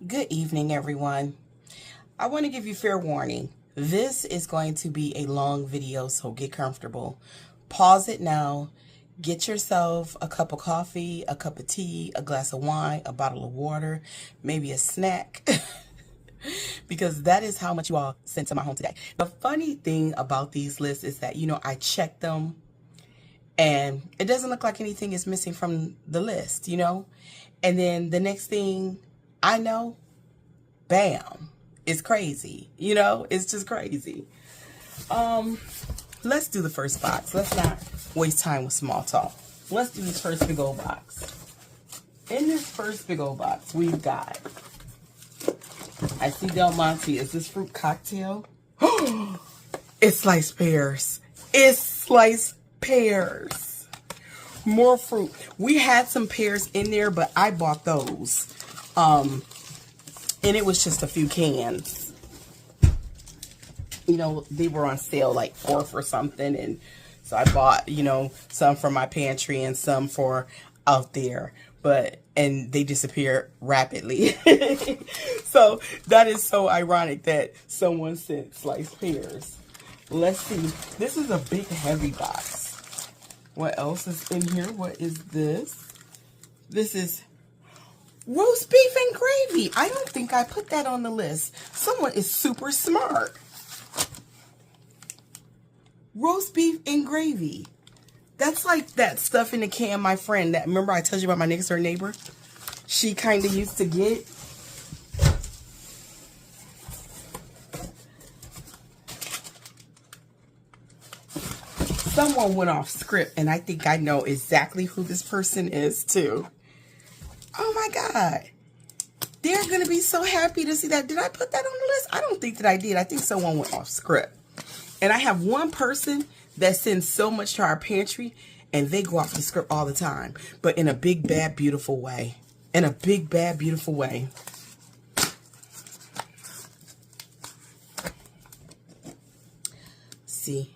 Good evening, everyone. I want to give you fair warning. This is going to be a long video, so get comfortable. Pause it now. Get yourself a cup of coffee, a cup of tea, a glass of wine, a bottle of water, maybe a snack, because that is how much you all sent to my home today. The funny thing about these lists is that, I checked them and it doesn't look like anything is missing from the list, And then the next thing I know, bam, it's crazy. It's just crazy. Let's do the first box. Let's not waste time with small talk. Let's do this first big old box. In this first big old box, we've got, I see Del Monte. Is this fruit cocktail? It's sliced pears. It's sliced pears. More fruit. We had some pears in there, but I bought those. And it was just a few cans. They were on sale like $4 for something. And so I bought, some for my pantry and some for out there. And they disappeared rapidly. So that is so ironic that someone sent sliced pears. Let's see. This is a big, heavy box. What else is in here? What is this? This is roast beef and gravy. I don't think I put that on the list. Someone is super smart. Roast beef and gravy. That's like that stuff in the can my friend, that remember I told you about my next door neighbor? She kind of used to get. Someone went off script, and I think I know exactly who this person is too. Oh my God. They're going to be so happy to see that. Did I put that on the list? I don't think that I did. I think someone went off script. And I have one person that sends so much to our pantry, and they go off the script all the time. But in a big, bad, beautiful way. In a big, bad, beautiful way. See.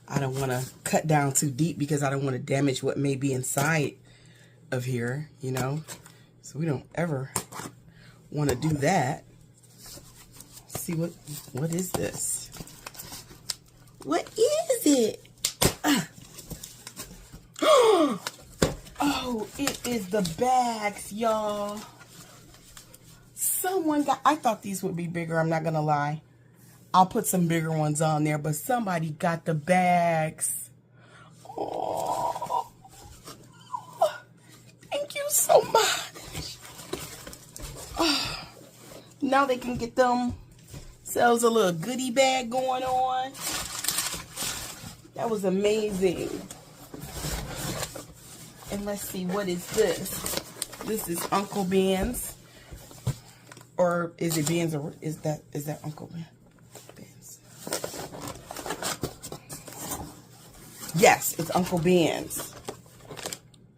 I don't want to cut down too deep because I don't want to damage what may be inside of here, So we don't ever want to do that. See what is this? What is it? Oh, it is the bags, y'all. I thought these would be bigger, I'm not gonna lie. I'll put some bigger ones on there, but somebody got the bags. Oh, thank you so much. Oh, now they can get themselves a little goodie bag going on. That was amazing. And let's see, what is this? This is Uncle Ben's. Or is it Ben's, or is that Uncle Ben? Yes, it's Uncle Ben's.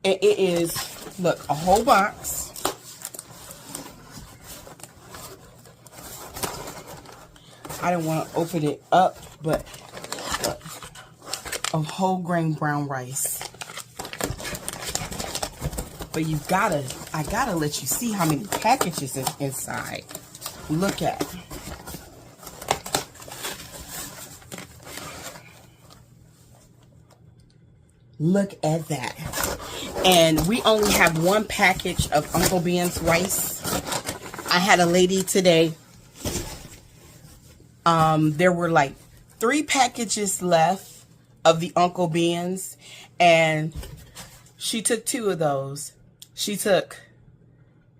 And it is, look, a whole box. I don't want to open it up, but of whole grain brown rice. But I gotta let you see how many packages is inside. Look at it. Look at that. And we only have one package of Uncle Ben's rice. I had a lady today. There were like 3 packages left of the Uncle Ben's. And she took 2 of those. She took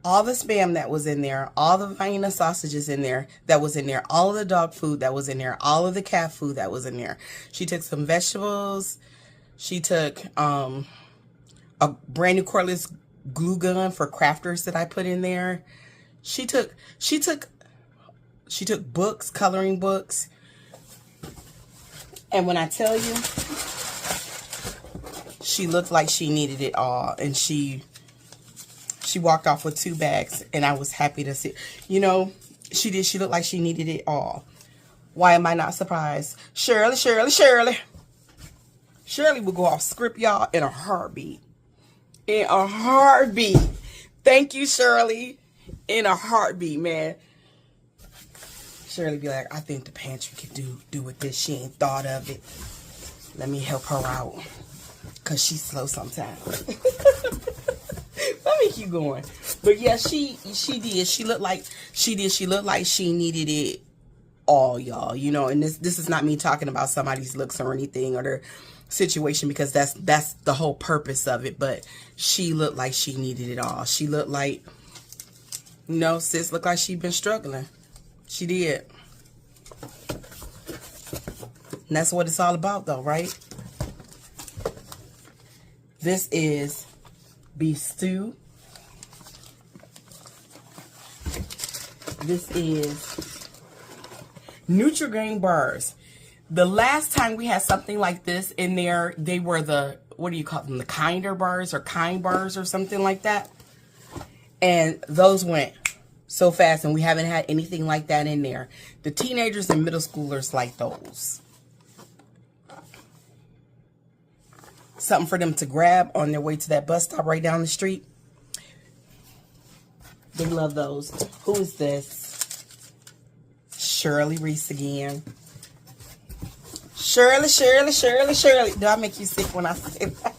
all the Spam that was in there, all the Vienna sausages in there that was in there, all of the dog food that was in there, all of the cat food that was in there. She took some vegetables. She took a brand new cordless glue gun for crafters that I put in there. She took books, coloring books. And when I tell you, she looked like she needed it all. And she walked off with 2 bags, and I was happy to see. She did. She looked like she needed it all. Why am I not surprised? Shirley. Shirley will go off script, y'all, in a heartbeat. In a heartbeat. Thank you, Shirley. In a heartbeat, man. Shirley be like, I think the pantry could do with this. She ain't thought of it. Let me help her out. Because she's slow sometimes. Let me keep going. But yeah, she did. She looked like she needed it all, y'all. You know, and this is not me talking about somebody's looks or anything or their situation, because that's the whole purpose of it. But she looked like she needed it all. She looked like, you know, sis looked like she'd been struggling. She did. And that's what it's all about, though, right? This is beef stew. This is Nutri-Grain bars. The last time we had something like this in there, they were the, what do you call them? The Kinder bars or Kind bars or something like that. And those went so fast, and we haven't had anything like that in there. The teenagers and middle schoolers like those. Something for them to grab on their way to that bus stop right down the street. They love those. Who is this? Shirley Reese again. Shirley. Do I make you sick when I say that?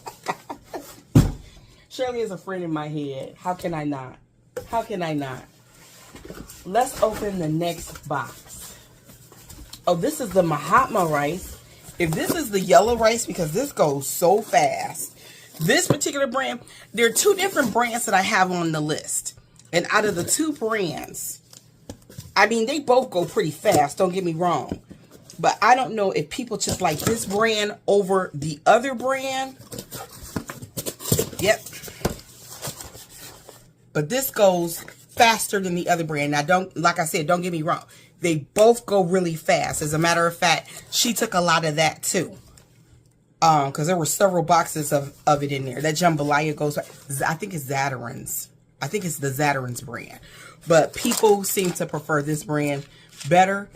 Shirley is a friend in my head. How can I not? How can I not? Let's open the next box. Oh, this is the Mahatma rice. If this is the yellow rice, because this goes so fast. This particular brand, there are two different brands that I have on the list. And out of the two brands, I mean, they both go pretty fast, don't get me wrong. But I don't know if people just like this brand over the other brand. Yep. But this goes faster than the other brand. Now, like I said, don't get me wrong. They both go really fast. As a matter of fact, she took a lot of that too. Because there were several boxes of it in there. That jambalaya goes, I think it's Zatarain's. I think it's the Zatarain's brand. But people seem to prefer this brand better.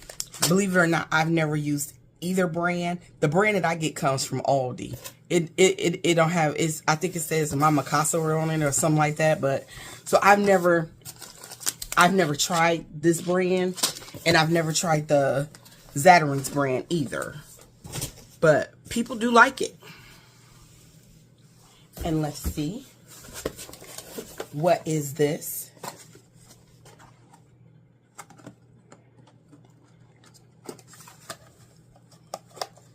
Believe it or not, I've never used either brand. The brand that I get comes from Aldi. It don't have, I think it says Mama Casa on it or something like that. But so I've never tried this brand, and I've never tried the Zatarain's brand either. But people do like it. And let's see. What is this?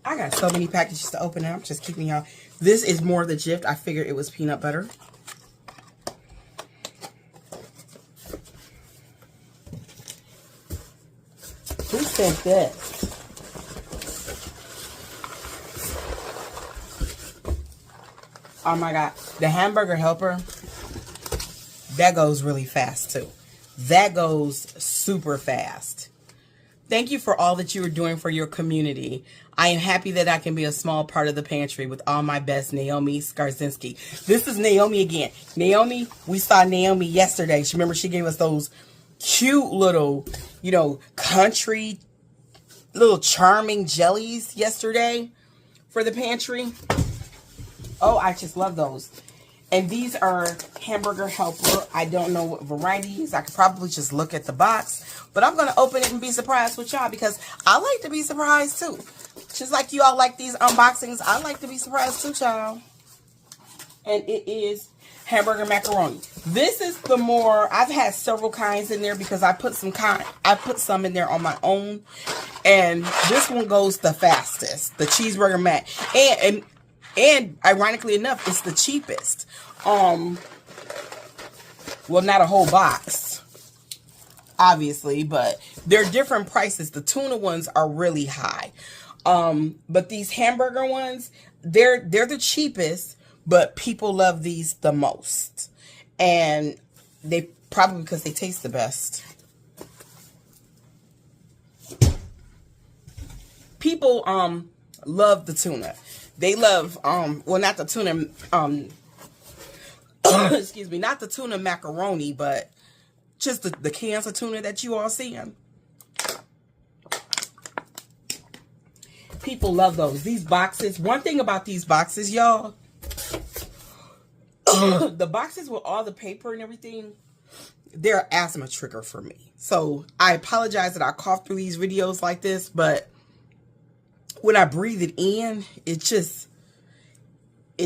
I got so many packages to open now. I'm just keeping y'all. This is more of the Jif. I figured it was peanut butter. Who sent this? Oh my God. The hamburger helper. That goes really fast too. That goes super fast. Thank you for all that you are doing for your community. I am happy that I can be a small part of the pantry. With all my best, Naomi Skarzinski. This is Naomi again. Naomi, we saw Naomi yesterday. Remember, she gave us those cute little, you know, country, little charming jellies yesterday for the pantry. Oh, I just love those. And these are hamburger helper. I don't know what varieties. I could probably just look at the box. But I'm going to open it and be surprised with y'all, because I like to be surprised too. Just like you all like these unboxings, I like to be surprised too, y'all. And it is hamburger macaroni. This is the more, I've had several kinds in there because I put some in there on my own. And this one goes the fastest. The cheeseburger mac. And ironically enough, it's the cheapest. Well, not a whole box, obviously, but they're different prices. The tuna ones are really high. But these hamburger ones, they're the cheapest, but people love these the most. And they probably because they taste the best. People love the tuna. They love, well, not the tuna, excuse me, not the tuna macaroni, but just the cans of tuna that you all seeing. People love those. These boxes, one thing about these boxes, y'all, the boxes with all the paper and everything, they're an asthma trigger for me. So I apologize that I cough through these videos like this, but when I breathe it in, it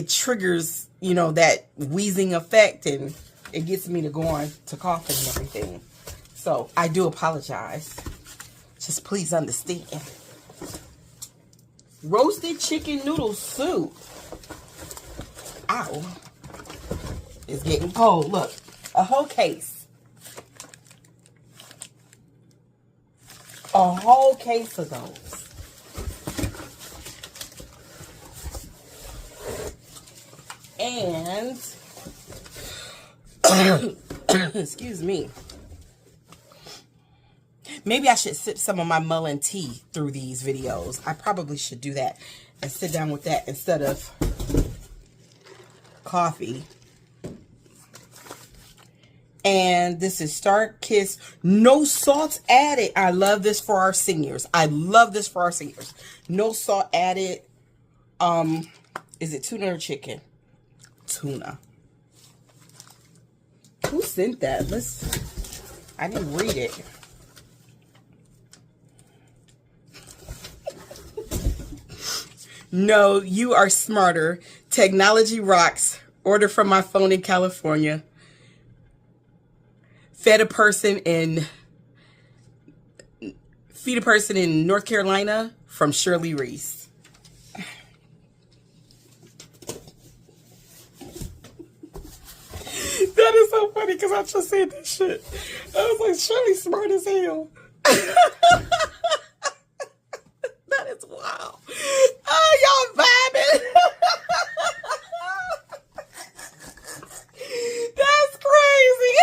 triggers, you know, that wheezing effect, and it gets me to go on to coughing and everything. So I do apologize. Just please understand. Roasted chicken noodle soup. Ow. It's getting cold. Look, a whole case. A whole case of those. And, excuse me. Maybe I should sip some of my mullein tea through these videos. I probably should do that and sit down with that instead of coffee. And this is Starkist, no salt added. I love this for our seniors. I love this for our seniors. No salt added. Is it tuna or chicken? Tuna. Who sent that? I didn't read it. No, you are smarter. Technology rocks. Order from my phone in California. Feed a person in North Carolina from Shirley Reese. That is so funny because I just said that shit. I was like, Shirley's smart as hell. That is wild. Oh, y'all vibing. That's crazy.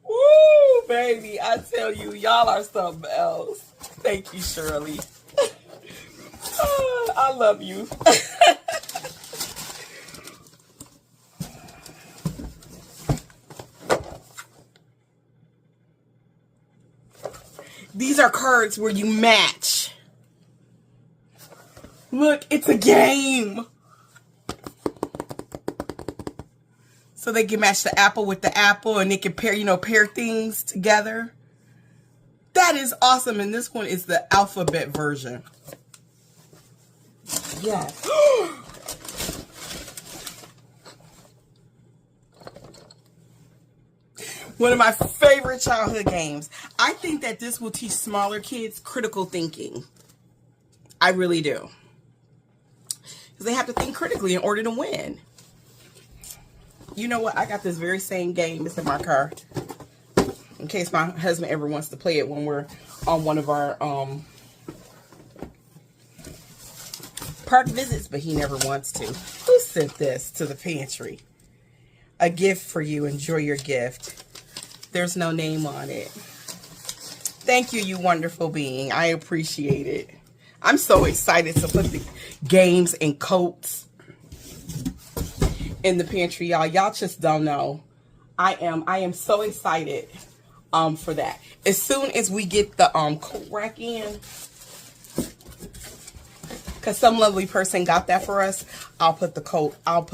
Woo, baby. I tell you, y'all are something else. Thank you, Shirley. I love you. These are cards where you match. Look, it's a game. So they can match the apple with the apple and they can pair things together. That is awesome. And this one is the alphabet version. Yes. One of my favorite childhood games. I think that this will teach smaller kids critical thinking. I really do. Because they have to think critically in order to win. You know what? I got this very same game. It's in my car. In case my husband ever wants to play it when we're on one of our park visits, but he never wants to. Who sent this to the pantry? A gift for you. Enjoy your gift. There's no name on it. Thank you, you wonderful being. I appreciate it. I'm so excited to put the games and coats in the pantry, y'all. Y'all just don't know. I am so excited for that. As soon as we get the coat rack in, because some lovely person got that for us, I'll put the coats out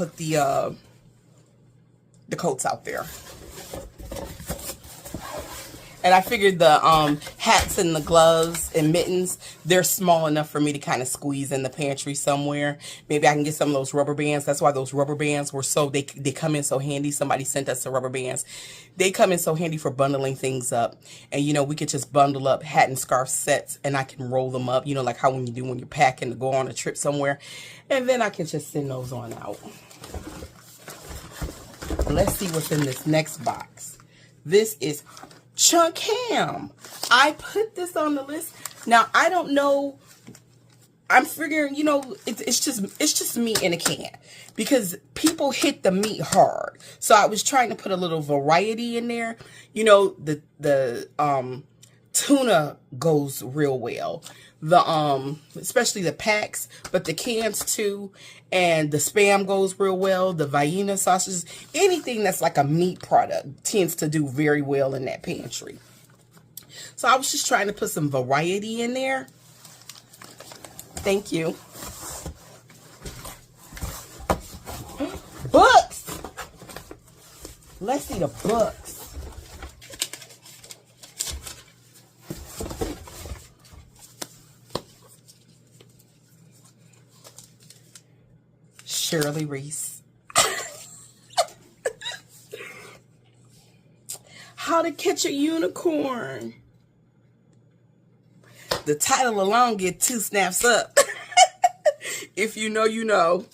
there. And I figured the hats and the gloves and mittens, they're small enough for me to kind of squeeze in the pantry somewhere. Maybe I can get some of those rubber bands. That's why those rubber bands were they come in so handy. Somebody sent us the rubber bands. They come in so handy for bundling things up. And, you know, we could just bundle up hat and scarf sets and I can roll them up, you know, like how when you're packing to go on a trip somewhere. And then I can just send those on out. Let's see what's in this next box. This is chunk ham. I put this on the list. Now, I don't know. I'm figuring, you know, it's just meat in a can because people hit the meat hard. So I was trying to put a little variety in there. You know, the tuna goes real well. Especially the packs, but the cans too, and the Spam goes real well. The Vienna sausages, anything that's like a meat product tends to do very well in that pantry. So I was just trying to put some variety in there. Thank you. Let's see the books. Shirley Reese. How to Catch a Unicorn. The title alone get 2 snaps up. If you know, you know.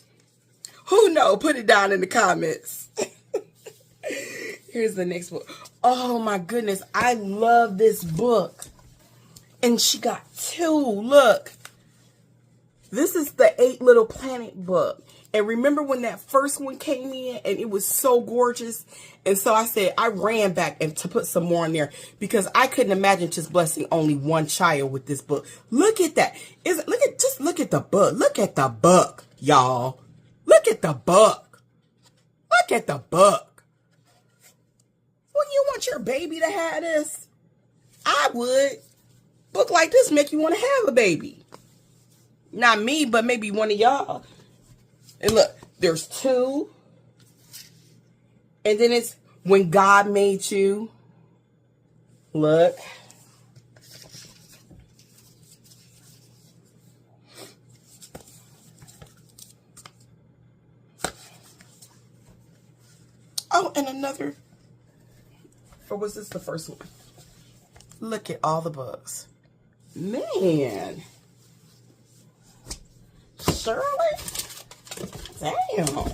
Who know? Put it down in the comments. Here's the next book. Oh my goodness. I love this book. And she got 2. Look. This is the 8 Little Planet book. And remember when that first one came in and it was so gorgeous? And so I said, I ran back and to put some more in there because I couldn't imagine just blessing only one child with this book. Look at that. Just look at the book. Look at the book, y'all. Look at the book. Look at the book. Wouldn't you want your baby to have this? I would. Book like this make you want to have a baby. Not me, but maybe one of y'all. And look, there's 2. And then it's When God Made You. Look. Oh, and another. Or was this the first one? Look at all the books. Man. Shirley? Damn.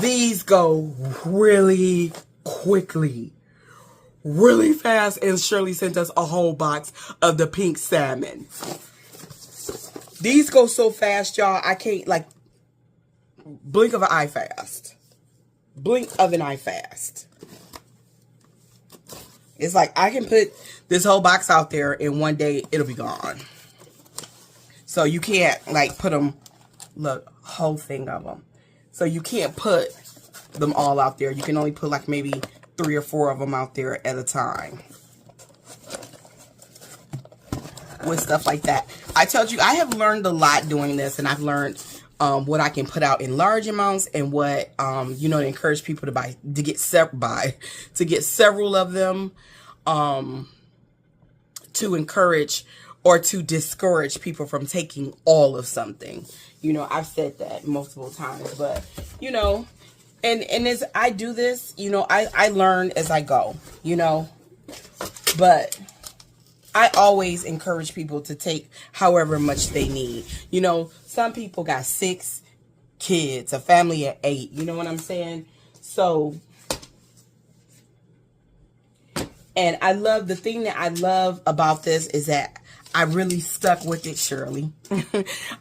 These go really quickly. Really fast. And Shirley sent us a whole box of the pink salmon. These go so fast, y'all. I can't, like, blink of an eye fast. Blink of an eye fast. It's like I can put this whole box out there and one day it'll be gone. So you can't like put them, look, whole thing of them. So you can't put them all out there. You can only put like maybe 3 or 4 of them out there at a time. With stuff like that. I told you, I have learned a lot doing this, and I've learned what I can put out in large amounts and what, you know, to encourage people to buy, to get several of them, to encourage or to discourage people from taking all of something. You know, I've said that multiple times, but, you know, and as I do this, you know, I learn as I go, you know, but I always encourage people to take however much they need. You know, some people got 6 kids, a family of 8, you know what I'm saying? So, and I love, the thing that I love about this is that I really stuck with it, Shirley.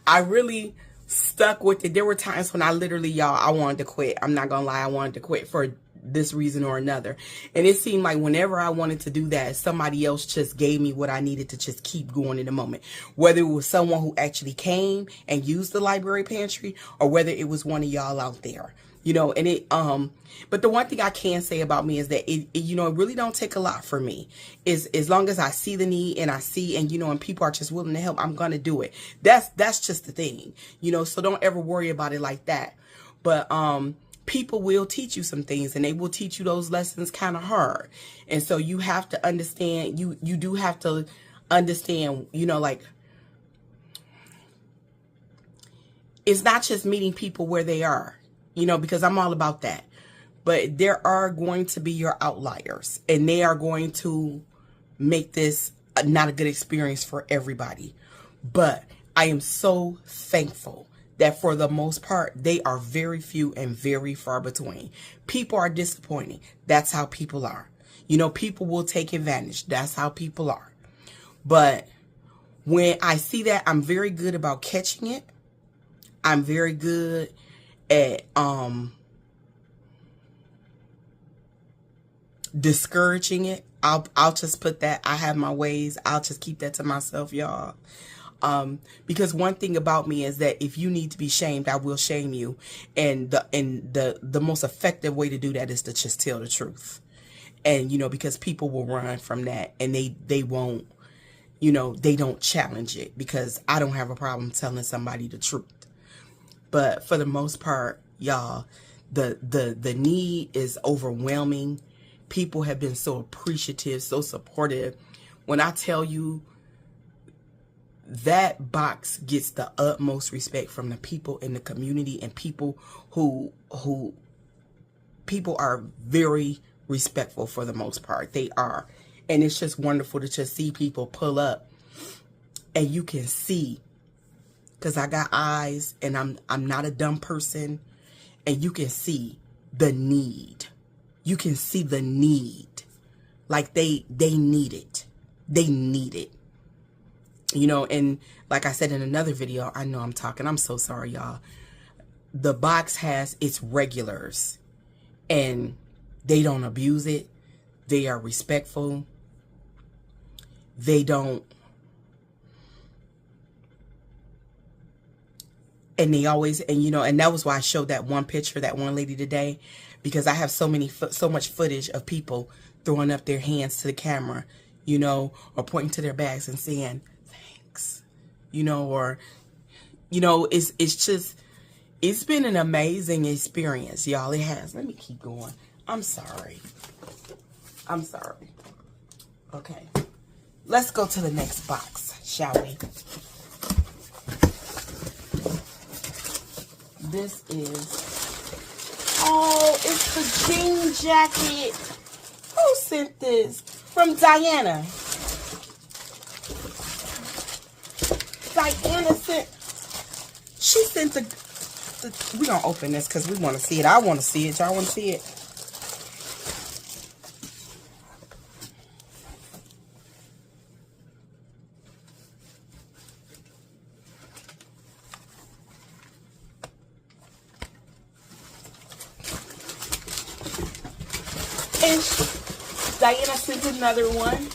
I really stuck with it. There were times when I literally, y'all, I wanted to quit. I'm not gonna lie, I wanted to quit for this reason or another. And it seemed like whenever I wanted to do that, somebody else just gave me what I needed to just keep going in the moment. Whether it was someone who actually came and used the library pantry, or whether it was one of y'all out there. You know, and it, but the one thing I can say about me is that it, you know, it really don't take a lot for me. Is as long as I see the need and I see, and, you know, and people are just willing to help, I'm going to do it. That's just the thing, you know, so don't ever worry about it like that. But, people will teach you some things, and they will teach you those lessons kind of hard. And so you have to understand, you do have to understand, you know, like, it's not just meeting people where they are. You know, because I'm all about that. But there are going to be your outliers, and they are going to make this not a good experience for everybody. But I am so thankful that for the most part, they are very few and very far between. People are disappointing. That's how people are. You know, people will take advantage. That's how people are. But when I see that, I'm very good about catching it. I'm very good at discouraging it. I'll just put that. I have my ways. I'll just keep that to myself, y'all. Because one thing about me is that if you need to be shamed, I will shame you. And the most effective way to do that is to just tell the truth. And, you know, because people will run from that, and they won't, you know, they don't challenge it, because I don't have a problem telling somebody the truth. But for the most part, y'all, The need is overwhelming. People have been so appreciative, so supportive. When I tell you, that box gets the utmost respect from the people in the community, and people who people are very respectful for the most part. They are. And it's just wonderful to just see people pull up, and you can see, because I got eyes and I'm not a dumb person, and you can see the need. You can see the need. Like they need it. They need it. You know, and like I said in another video, I know I'm talking, I'm so sorry, y'all. The box has its regulars, and they don't abuse it. They are respectful. They don't, and they always, and you know, and that was why I showed that one picture, that one lady today, because I have so much footage of people throwing up their hands to the camera, you know, or pointing to their bags and saying thanks, you know, or, you know, it's just, it's been an amazing experience, y'all. It has. Let me keep going. I'm sorry. I'm sorry. Okay. Let's go to the next box, shall we? This is, oh, it's the jean jacket. Who sent this? From Diana. Diana sent, she sent the we're gonna open this because we want to see it. I want to see it. Y'all want to see it? And Diana sent another one.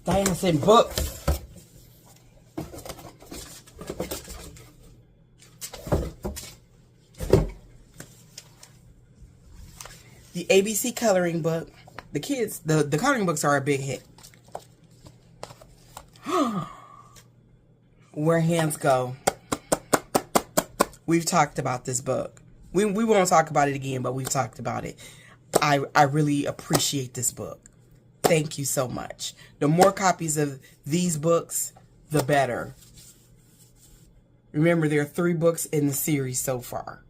Diana sent books. The ABC coloring book. The kids, the coloring books are a big hit. Where Hands Go. We've talked about this book. We won't talk about it again, but we've talked about it. I really appreciate this book. Thank you so much. The more copies of these books, the better. Remember, there are 3 books in the series so far.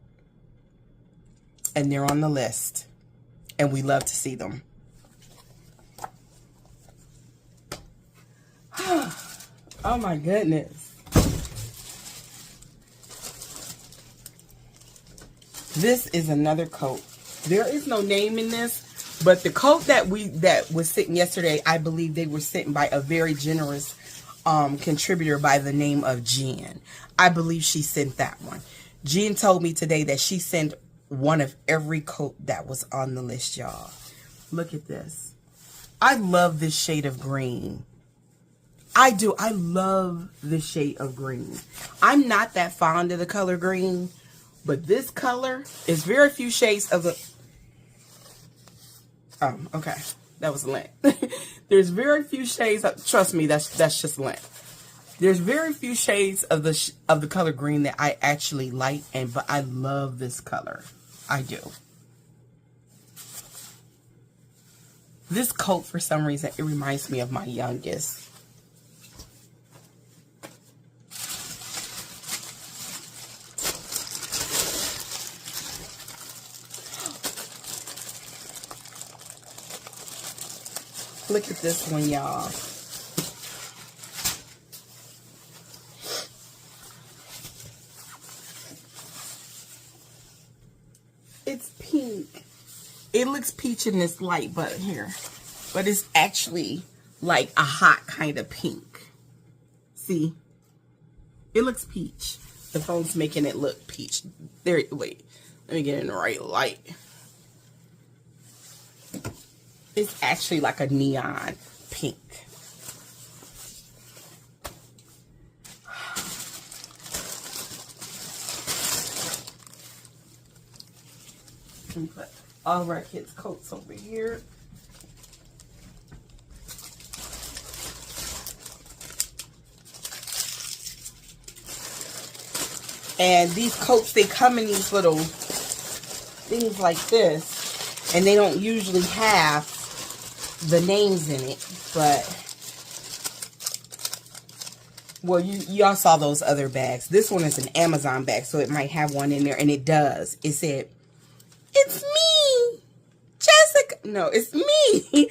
And they're on the list. And we love to see them. Oh my goodness. This is another coat. There is no name in this, but the coat that was sent yesterday, I believe they were sent by a very generous contributor by the name of Jen. I believe she sent that one. Jen told me today that she sent one of every coat that was on the list, y'all. Look at this. I love this shade of green. I do. I love this shade of green. I'm not that fond of the color green, but this color is very few shades of the... Oh, okay. That was lint. There's very few shades. Trust me, that's just lint. There's very few shades of the color green that I actually like, but I love this color. I do. This coat, for some reason, it reminds me of my youngest. Look at this one, y'all. It's pink. It looks peach in this light button here, but it's actually like a hot kind of pink. See? It looks peach. The phone's making it look peach. There, wait. Let me get in the right light. It's actually like a neon pink. Let me put all of our kids' coats over here. And these coats, they come in these little things like this, and they don't usually have the names in it, but well, y'all saw those other bags. This one is an Amazon bag, so it might have one in there, and it does. It said, "It's me, Jessica." No, it's me.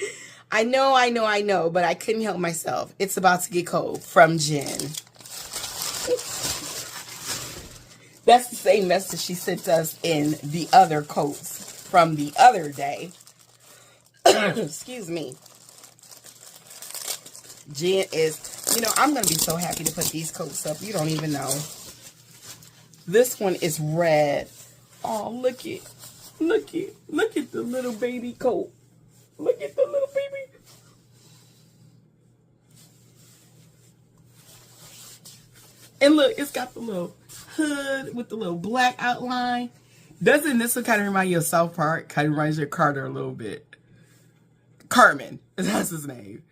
I know, but I couldn't help myself. It's about to get cold from Jen. That's the same message she sent us in the other coats from the other day. Excuse me. Jen is, you know, I'm going to be so happy to put these coats up. You don't even know. This one is red. Oh, look at the little baby coat. Look at the little baby. And look, it's got the little hood with the little black outline. Doesn't this one kind of remind you of South Park? Kind of reminds you of Carter a little bit. Cartman, that's his name.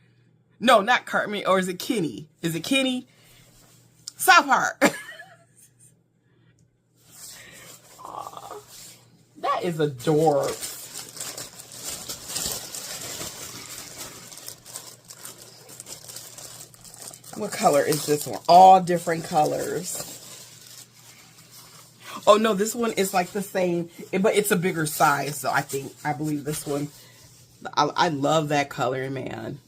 No, not Cartman, or is it Kenny? Is it Kenny? South Park. Aw, that is adorable. What color is this one? All different colors. Oh no, this one is like the same, but it's a bigger size. So I believe this one. I love that color, man.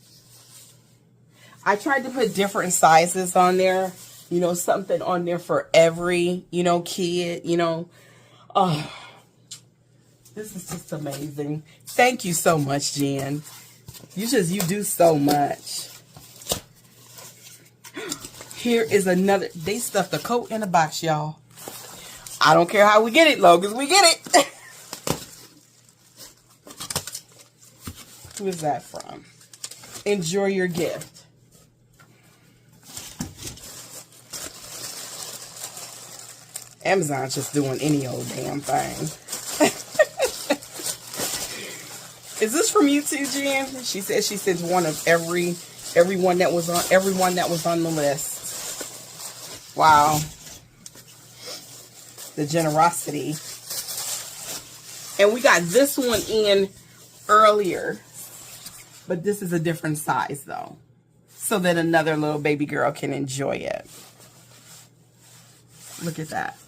I tried to put different sizes on there. You know, something on there for every, you know, kid, you know. Oh, this is just amazing. Thank you so much, Jen. You do so much. Here is another. They stuffed a coat in a box, y'all. I don't care how we get it, long as we get it. Who is that from? Enjoy your gift. Amazon's just doing any old damn thing. Is this from you too, Jen? She said she sends one of everyone that was on the list. Wow. The generosity. And we got this one in earlier, but this is a different size though, so that another little baby girl can enjoy it. Look at that.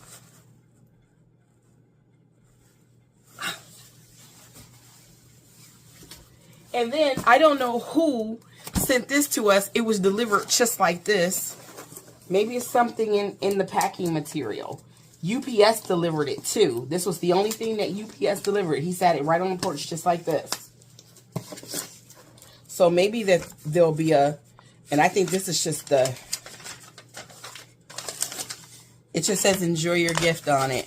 And then I don't know who sent this to us. It was delivered just like this. Maybe it's something in the packing material. UPS delivered it too. This was the only thing that UPS delivered. He sat it right on the porch just like this. So maybe that there'll be a, and I think this is just the, it just says enjoy your gift on it.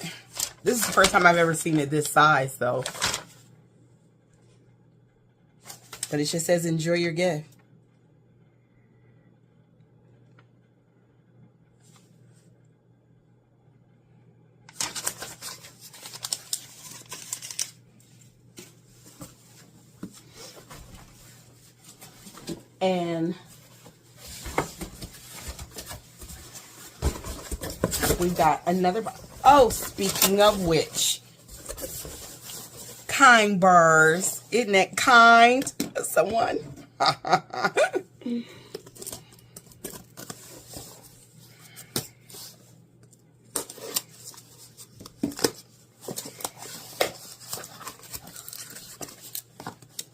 This is the first time I've ever seen it this size though. But it just says enjoy your gift. And we got another box. Oh, speaking of which, Kind bars. Isn't that kind? Someone.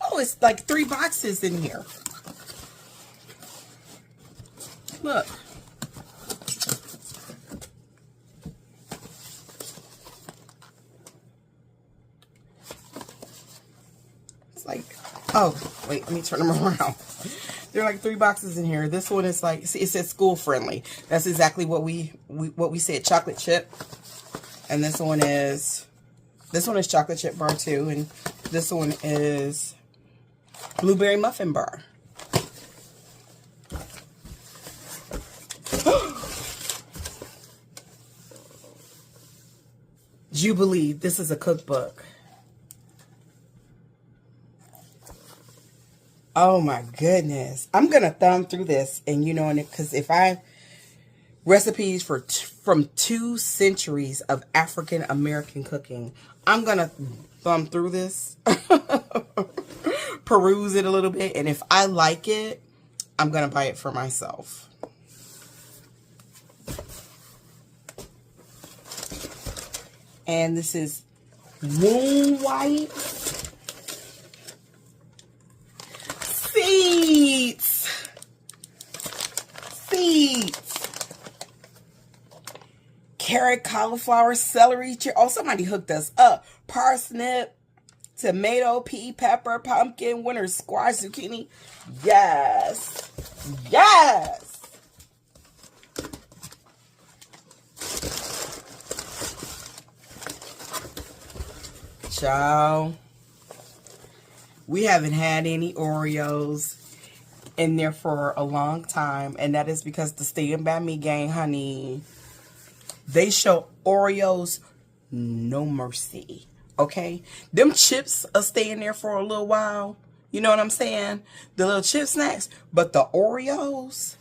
Oh, it's like 3 boxes in here. Look. It's like, oh, wait, let me turn them around. There are like 3 boxes in here. This one is like, see, it says school friendly. That's exactly what we said, chocolate chip. And this one is chocolate chip bar too. And this one is blueberry muffin bar. Jubilee, this is a cookbook. Oh my goodness. I'm going to thumb through this, and you know, because if I recipes from 2 centuries of African American cooking, I'm going to thumb through this, peruse it a little bit, and if I like it, I'm going to buy it for myself. And this is womb white seeds. Carrot, cauliflower, celery. Oh, somebody hooked us up. Parsnip, tomato, pea, pepper, pumpkin, winter squash, zucchini. Yes. Yes. Child, we haven't had any Oreos in there for a long time, and that is because the Stand By Me gang, honey, they show Oreos no mercy. Okay, them chips are staying there for a little while. You know what I'm saying? The little chip snacks, but the Oreos,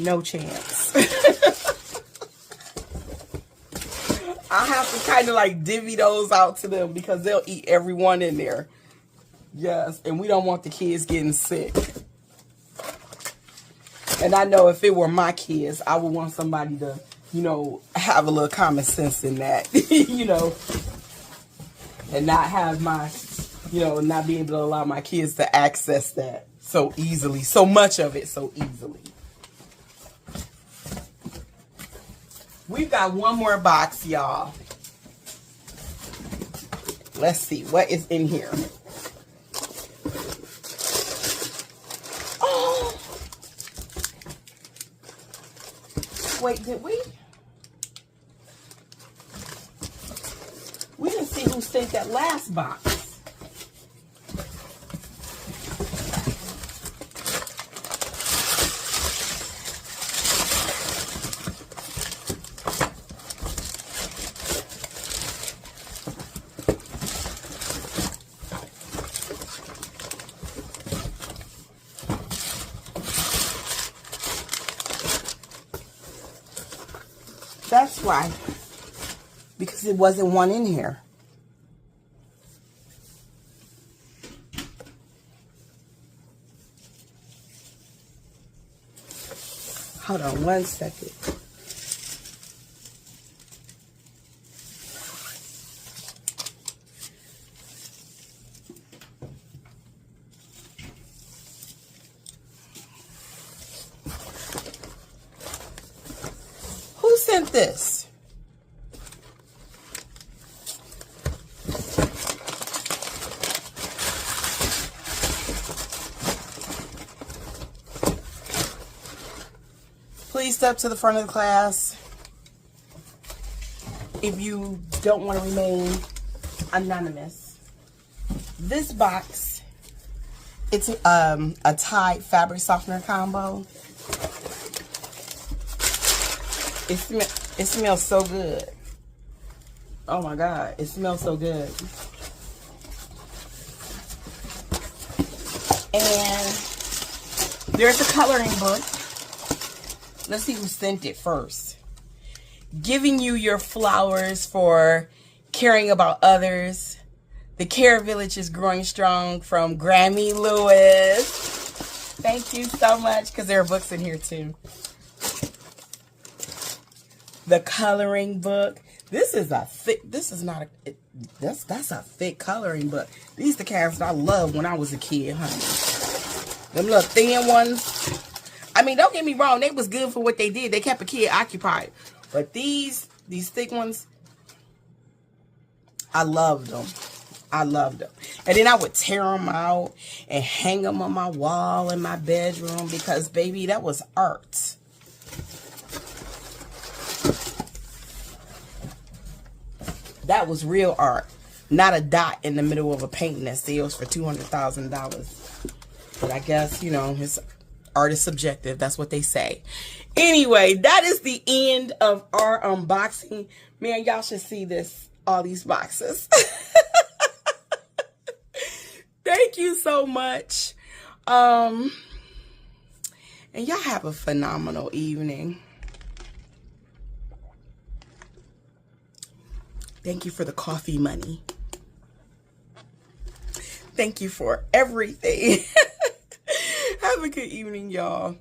no chance. I have to kind of like divvy those out to them because they'll eat every one in there. Yes, and we don't want the kids getting sick. And I know if it were my kids, I would want somebody to, you know, have a little common sense in that, you know, and not have my, you know, not be able to allow my kids to access that so easily, so much of it so easily. We've got one more box, y'all. Let's see what is in here. Oh! Wait, did we? We didn't see who sent that last box. That's why. Because it wasn't one in here. Hold on one second. Who sent this? Please step to the front of the class if you don't want to remain anonymous. This box, it's a Tide fabric softener combo. It smells so good. Oh my God, it smells so good. And there's a coloring book. Let's see who sent it first. Giving you your flowers for caring about others. The Care Village is growing strong, from Grammy Lewis. Thank you so much, because there are books in here too. The coloring book. This is a thick, this is not a, that's a thick coloring book. These are the kinds I loved when I was a kid, honey. Them little thin ones. I mean, don't get me wrong, they was good for what they did. They kept a kid occupied. But these thick ones, I loved them. I loved them. And then I would tear them out and hang them on my wall in my bedroom because, baby, that was art. That was real art. Not a dot in the middle of a painting that sells for $200,000. But I guess, you know, his art is subjective. That's what they say. Anyway, that is the end of our unboxing. Man, y'all should see this. All these boxes. Thank you so much. And y'all have a phenomenal evening. Thank you for the coffee money. Thank you for everything. Have a good evening, y'all.